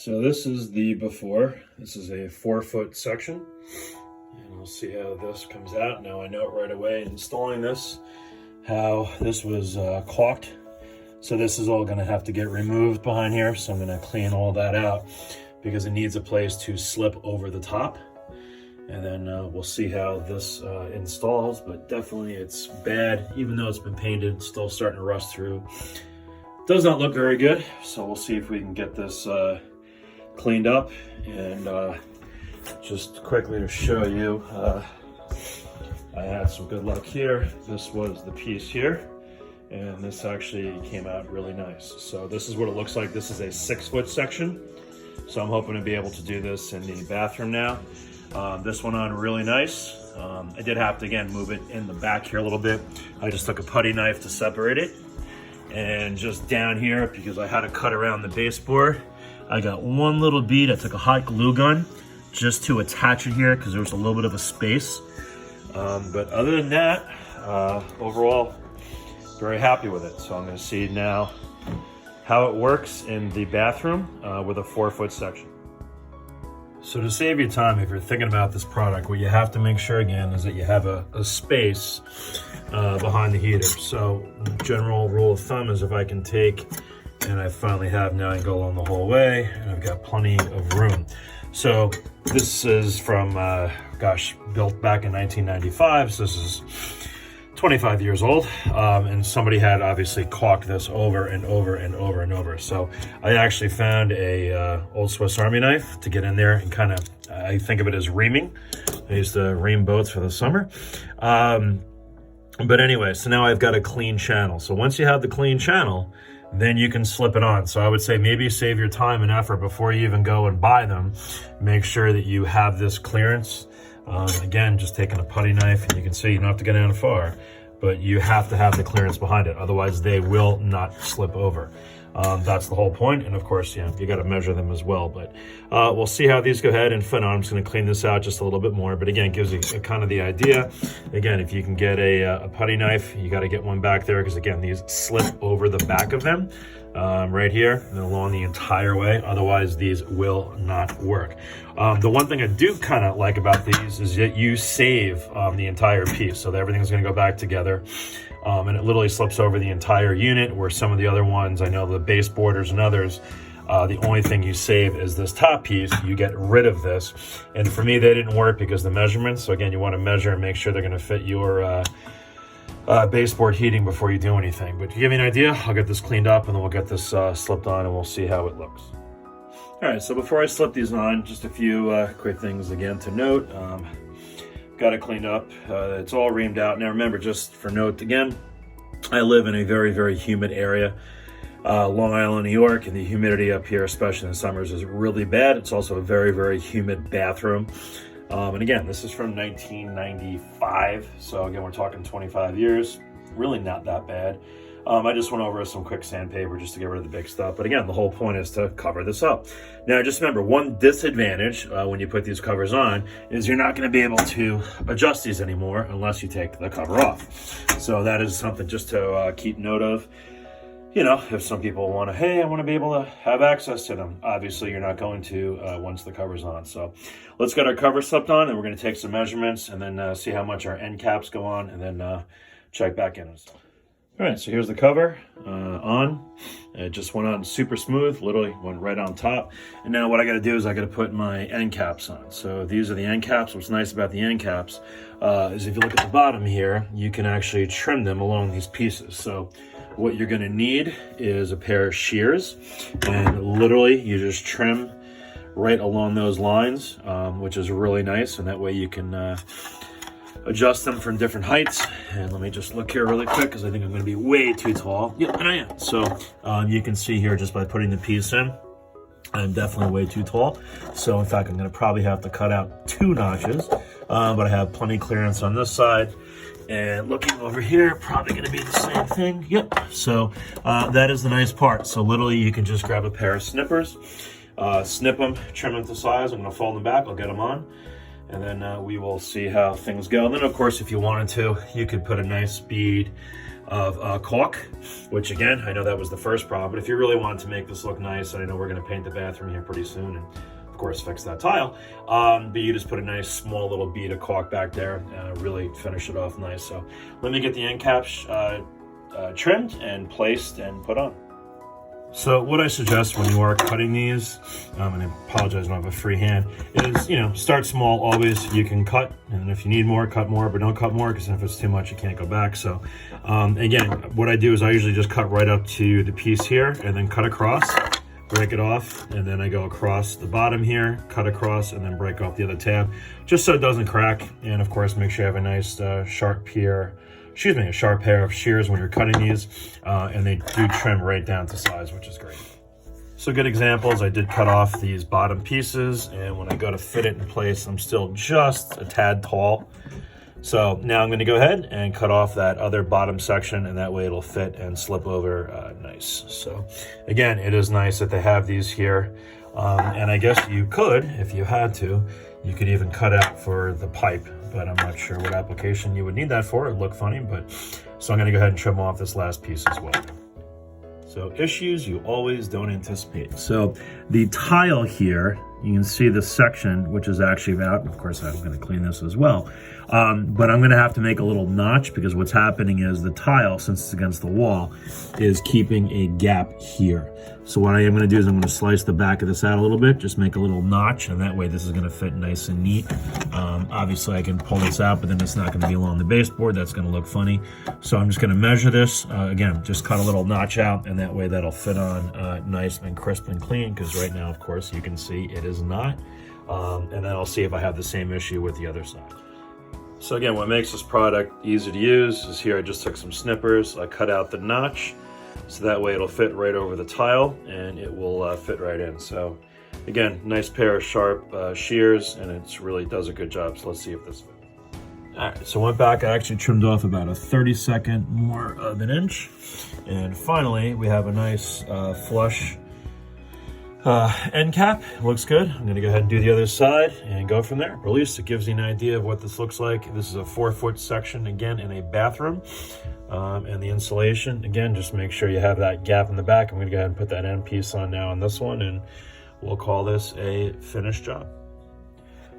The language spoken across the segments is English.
So this is the before. This is a 4-foot section, and we'll see how this comes out. Now I know right away installing this how this was caulked. So this is all going to have to get removed behind here. So I'm going to clean all that out because it needs a place to slip over the top. And then we'll see how this installs, but definitely it's bad. Even though it's been painted, it's still starting to rust through. Does not look very good. So we'll see if we can get this cleaned up. And just quickly to show you, I had some good luck here. This was the piece here, and this actually came out really nice. So this is what it looks like. This is a 6-foot section. So I'm hoping to be able to do this in the bathroom now. This went on really nice. I did have to, again, move it in the back here a little bit. I just took a putty knife to separate it. And just down here, because I had to cut around the baseboard, I got one little bead. I took a hot glue gun just to attach it here because there was a little bit of a space. But other than that, overall, very happy with it. So I'm going to see now how it works in the bathroom with a 4-foot section. So to save you time, if you're thinking about this product, what you have to make sure again is that you have a space behind the heater. So general rule of thumb is if I can take, and I finally have now, I can go along the whole way, and I've got plenty of room. So this is from, built back in 1995. So this is 25 years old, and somebody had obviously caulked this over and over and over and over. So I actually found a old Swiss Army knife to get in there and kind of, I think of it as reaming. I used to ream boats for the summer. But anyway, so now I've got a clean channel. So once you have the clean channel, then you can slip it on. So I would say maybe save your time and effort before you even go and buy them. Make sure that you have this clearance. Again, just taking a putty knife, and you can see you don't have to get down far, but you have to have the clearance behind it. Otherwise, they will not slip over. That's the whole point. And of course, you got to measure them as well. But we'll see how these go ahead and fit on. I'm just going to clean this out just a little bit more. But again, it gives you kind of the idea. Again, if you can get a putty knife, you got to get one back there because again, these slip over the back of them. Right here and along the entire way. Otherwise, these will not work. The one thing I do kind of like about these is that you save the entire piece. So that everything's going to go back together. And it literally slips over the entire unit, where some of the other ones, I know the baseboarders and others, the only thing you save is this top piece. You get rid of this. And for me, they didn't work because the measurements. So again, you want to measure and make sure they're going to fit your baseboard heating before you do anything. But to give you an idea, I'll get this cleaned up and then we'll get this slipped on and we'll see how it looks. All right, so before I slip these on, just a few quick things again to note. Got it cleaned up. It's all reamed out. Now remember, just for note again, I live in a very, very humid area. Long Island, New York, and the humidity up here, especially in the summers, is really bad. It's also a very, very humid bathroom. And again, this is from 1995. So again, we're talking 25 years, really not that bad. I just went over some quick sandpaper just to get rid of the big stuff. But again, the whole point is to cover this up. Now, just remember, one disadvantage when you put these covers on is you're not going to be able to adjust these anymore unless you take the cover off. So that is something just to keep note of. You know, if some people want to, hey, I want to be able to have access to them. Obviously, you're not going to once the cover's on. So let's get our cover slipped on, and we're going to take some measurements and then see how much our end caps go on, and then check back in. All right, so here's the cover on. It just went on super smooth, literally went right on top. And now what I got to do is I got to put my end caps on. So these are the end caps. What's nice about the end caps is if you look at the bottom here, you can actually trim them along these pieces. So what you're going to need is a pair of shears, and literally you just trim right along those lines, which is really nice. And that way you can adjust them from different heights. And let me just look here really quick because I think I'm going to be way too tall. Yeah, and I am. So you can see here just by putting the piece in, I'm definitely way too tall. So in fact, I'm going to probably have to cut out 2 notches, but I have plenty clearance on this side. And looking over here, probably going to be the same thing. Yep. So that is the nice part. So literally you can just grab a pair of snippers, snip them, trim them to size. I'm going to fold them back. I'll get them on. And then we will see how things go. And then, of course, if you wanted to, you could put a nice bead of caulk, which again, I know that was the first problem, but if you really want to make this look nice, and I know we're going to paint the bathroom here pretty soon, and of course fix that tile, but you just put a nice small little bead of caulk back there, really finish it off nice. So let me get the end caps trimmed and placed and put on. So what I suggest when you are cutting these, and I apologize, I don't have a free hand, is, you know, start small always. You can cut, and if you need more, cut more, but don't cut more, because if it's too much, you can't go back. So again, what I do is I usually just cut right up to the piece here and then cut across, break it off, and then I go across the bottom here, cut across, and then break off the other tab, just so it doesn't crack. And of course, make sure you have a nice sharp pair of shears when you're cutting these, and they do trim right down to size, which is great. So good examples, I did cut off these bottom pieces, and when I go to fit it in place, I'm still just a tad tall. So now I'm going to go ahead and cut off that other bottom section, and that way it'll fit and slip over nice. So again, it is nice that they have these here, and I guess you could, if you had to, you could even cut out for the pipe, but I'm not sure what application you would need that for. It'd look funny, but so I'm going to go ahead and trim off this last piece as well. So issues you always don't anticipate. So the tile here, you can see the section, which is actually out. Of course, I'm going to clean this as well. But I'm going to have to make a little notch, because what's happening is the tile, since it's against the wall, is keeping a gap here. So what I am going to do is I'm going to slice the back of this out a little bit, just make a little notch, and that way this is going to fit nice and neat. Obviously I can pull this out, but then it's not going to be along the baseboard. That's going to look funny. So I'm just going to measure this. Again, just cut a little notch out, and that way that'll fit on nice and crisp and clean, because right now, of course, you can see it is not. And then I'll see if I have the same issue with the other side. So again, what makes this product easy to use is here I just took some snippers, I cut out the notch, so that way it'll fit right over the tile, and it will fit right in. So again, nice pair of sharp shears, and it really does a good job. So let's see if this fits. All right, so went back, I actually trimmed off about a 32nd more of an inch. And finally, we have a nice flush end cap. Looks good. I'm gonna go ahead and do the other side and go from there. At least it gives you an idea of what this looks like. This is a 4-foot section, again, in a bathroom. And the insulation, again, just make sure you have that gap in the back. I'm gonna go ahead and put that end piece on now on this one, and we'll call this a finished job.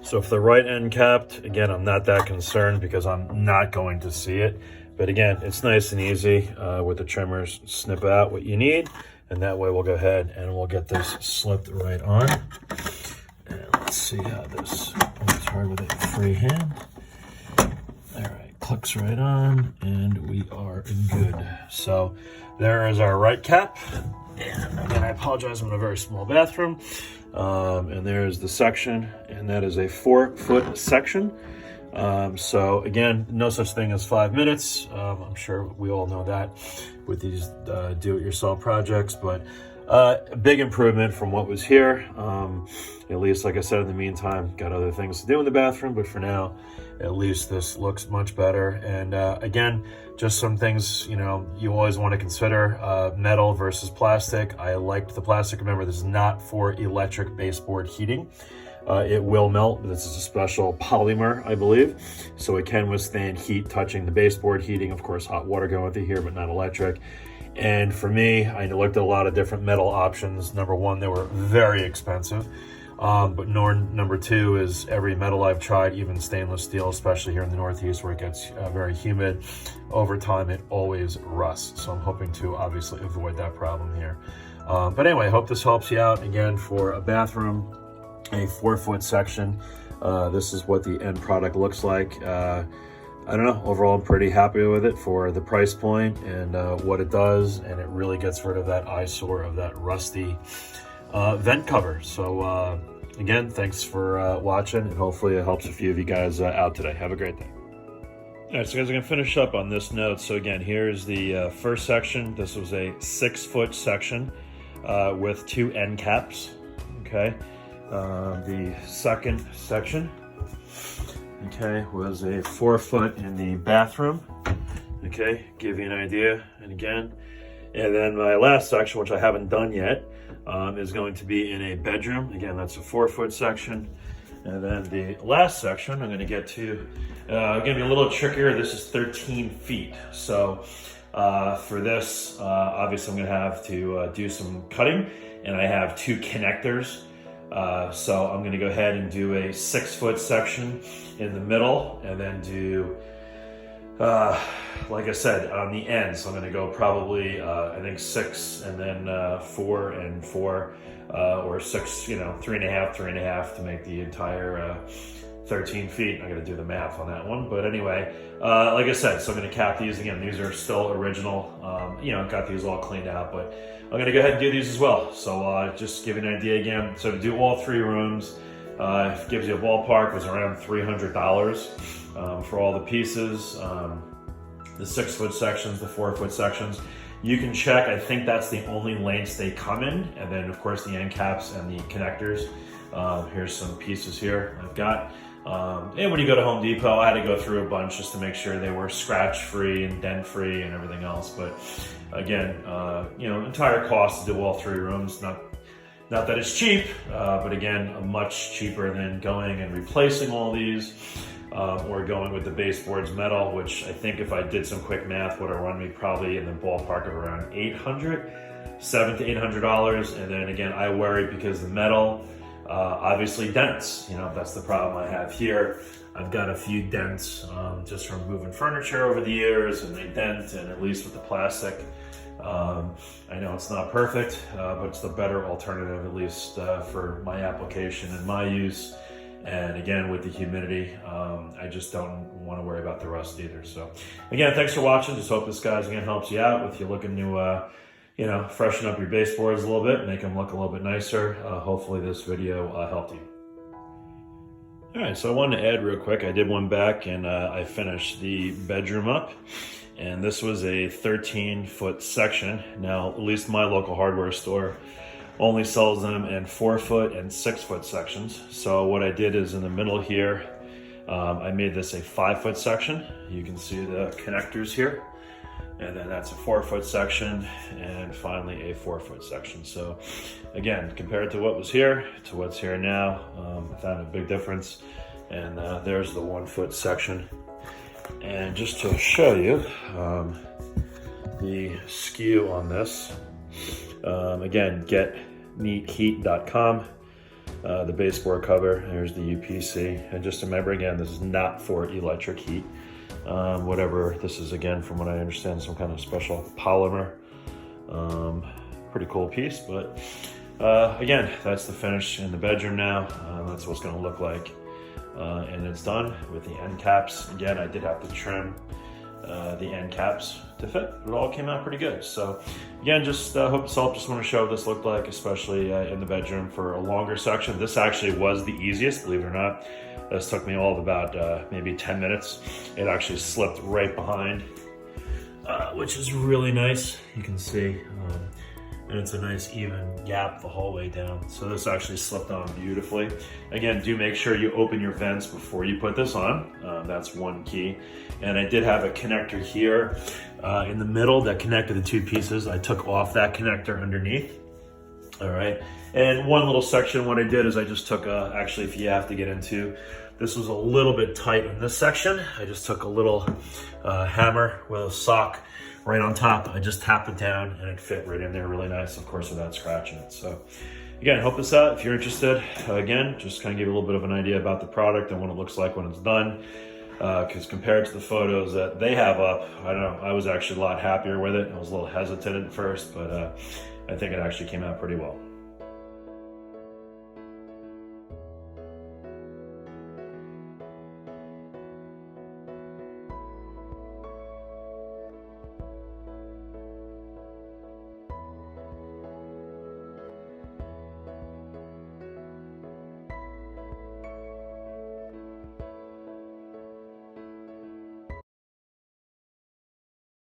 So for the right end capped, again, I'm not that concerned because I'm not going to see it. But again, it's nice and easy with the trimmers. Snip out what you need, and that way we'll go ahead and we'll get this slipped right on. And let's see how this works hard with a free hand. All right, clicks right on, and we are good. So there is our right cap. And again, I apologize, I'm in a very small bathroom. And there's the section, and that is a 4-foot section. So again, no such thing as 5 minutes. I'm sure we all know that with these do-it-yourself projects, but a big improvement from what was here. At least, like I said, in the meantime, got other things to do in the bathroom, but for now, at least this looks much better. And again, just some things, you know, you always want to consider, metal versus plastic. I liked the plastic. Remember, this is not for electric baseboard heating. It will melt. This is a special polymer, I believe, so it can withstand heat touching the baseboard heating. Of course, hot water going through here, but not electric. And for me, I looked at a lot of different metal options. Number one, they were very expensive. But number two is every metal I've tried, even stainless steel, especially here in the Northeast where it gets very humid, over time it always rusts. So I'm hoping to obviously avoid that problem here. But anyway, I hope this helps you out. Again, for a bathroom, a 4-foot section, this is what the end product looks like. I don't know, overall I'm pretty happy with it for the price point and what it does, and it really gets rid of that eyesore of that rusty vent cover. So again, thanks for watching, and hopefully it helps a few of you guys out today. Have a great day. All right, so guys, I'm gonna finish up on this note. So again, here's the first section. This was a 6-foot section with 2 end caps, okay? The second section, okay, was a 4-foot in the bathroom, okay, give you an idea. And again, and then my last section, which I haven't done yet, is going to be in a bedroom. Again, that's a 4-foot section. And then the last section I'm going to get to, going to be a little trickier. This is 13 feet. So For this, obviously I'm gonna have to do some cutting, and I have 2 connectors. So I'm gonna go ahead and do a 6-foot section in the middle, and then do, like I said, on the end. So I'm gonna go probably, I think 6, and then 4 and 4, or 6, 3.5, 3.5 to make the entire 13 feet. I gotta do the math on that one. But anyway, like I said, so I'm gonna cap these again. These are still original. Got these all cleaned out, but I'm gonna go ahead and do these as well. So just give you an idea again. So to do all 3 rooms, it gives you a ballpark. It was around $300 for all the pieces. The 6-foot sections, the 4-foot sections. You can check, I think that's the only lengths they come in. And then of course the end caps and the connectors. Here's some pieces here I've got. And when you go to Home Depot, I had to go through a bunch just to make sure they were scratch free and dent free and everything else. But again, entire cost to do all 3 rooms. Not that it's cheap, but again, much cheaper than going and replacing all these. Or going with the baseboards metal, which I think if I did some quick math would have run me probably in the ballpark of around $700 to $800. And then again, I worry because the metal obviously dents. That's the problem I have here. I've got a few dents just from moving furniture over the years, and they dent, and at least with the plastic, I know it's not perfect, but it's the better alternative, at least for my application and my use. And again, with the humidity, I just don't want to worry about the rust either. So again, thanks for watching. Just hope this guys again helps you out with you looking to, freshen up your baseboards a little bit, make them look a little bit nicer. Hopefully this video helped you. All right, so I wanted to add real quick. I did one back, and I finished the bedroom up. And this was a 13-foot section. Now, at least my local hardware store only sells them in 4-foot and 6-foot sections. So what I did is in the middle here, I made this a 5-foot section. You can see the connectors here, and then that's a 4-foot section, and finally a 4-foot section. So again, compared to what was here to what's here now, I found a big difference. And there's the 1-foot section. And just to show you the skew on this, again, get Neatheat.com, the baseboard cover, there's the UPC. And just remember, again, this is not for electric heat. Whatever this is, again, from what I understand, some kind of special polymer. Pretty cool piece, but again, that's the finish in the bedroom now. That's what it's going to look like. And it's done with the end caps. Again, I did have to trim the end caps to fit. It all came out pretty good. So again, just hope this helped. Just want to show what this looked like, especially in the bedroom for a longer section. This actually was the easiest, believe it or not. This took me all of about maybe 10 minutes. It actually slipped right behind, which is really nice. You can see, and it's a nice even gap the whole way down. So this actually slipped on beautifully. Again, do make sure you open your vents before you put this on. That's one key. And I did have a connector here in the middle that connected the 2 pieces. I took off that connector underneath. All right. And one little section, what I did is I just took actually, if you have to get into, this was a little bit tight in this section. I just took a little hammer with a sock right on top. I just tapped it down and it fit right in there really nice, of course, without scratching it. So again, hope this out. If you're interested, again, just kind of give you a little bit of an idea about the product and what it looks like when it's done. Because compared to the photos that they have up, I don't know, I was actually a lot happier with it. I was a little hesitant at first, but I think it actually came out pretty well.